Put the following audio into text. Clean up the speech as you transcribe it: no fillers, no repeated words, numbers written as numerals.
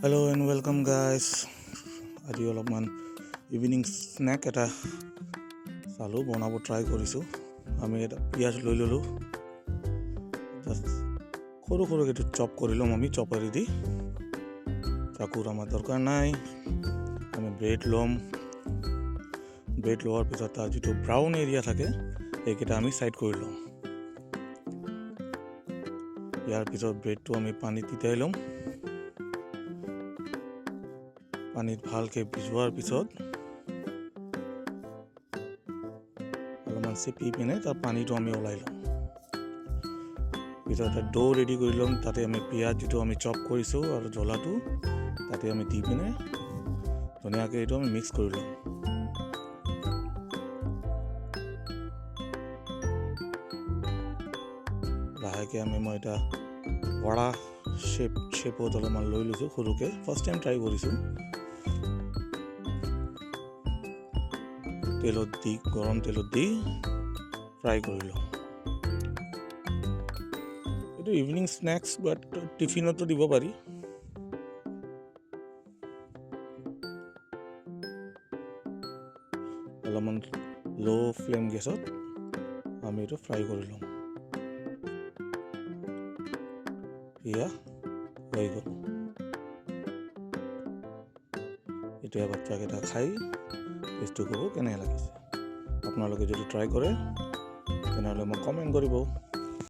Hello' and welcome guys. আজি অলপমান evening snack এটা চালোঁ, বনাব ট্ৰাই কৰিছোঁ। আমি এটা পিঁয়াজ লৈ ল'লোঁ, জাষ্ট সৰু সৰুকৈ চপ কৰি ল'ম আমি চপাৰি দি। চাকুৰ আমাৰ দৰকাৰ নাই। আমি ব্ৰেড ল'ম। ব্ৰেড লোৱাৰ পিছত তাৰ যিটো ব্ৰাউন এৰিয়া থাকে সেইকেইটা আমি ছাইড কৰি ল'ম। ইয়াৰ পিছত ব্ৰেডটো আমি পানীত তিতাই ল'ম। পানীত ভালকৈ ভিজোৱাৰ পিছত অলপমান চেপি পিনে তাৰ পানীটো আমি ওলাই ল'ম। পিছত এটা ডো ৰেডি কৰি ল'ম। তাতে আমি পিঁয়াজ যিটো আমি চপ কৰিছোঁ আৰু জ্বলাটো তাতে আমি দি পিনে ধুনীয়াকৈ এইটো আমি মিক্স কৰি ল'ম। লাহেকৈ মই এটা বৰা শ্বেপত অলপমান লৈ লৈছোঁ সৰুকৈ। ফাৰ্ষ্ট টাইম ট্ৰাই কৰিছোঁ। গৰম তেলত দি ফ্ৰাই কৰি লওঁ। এইটো ইভিনিং স্নেক্স, বাট টিফিনতো দিব পাৰি। অলপমান ল' ফ্লেম গেছত আমি এইটো ফ্ৰাই কৰি ল'ম। এয়া হৈ গ'ল। এতিয়া বাচ্চাকেইটা খাই টেষ্টটো ক'ব কেনে লাগিছে। আপোনালোকে যদি ট্ৰাই কৰে তেনেহ'লে মোক কমেণ্ট কৰিব।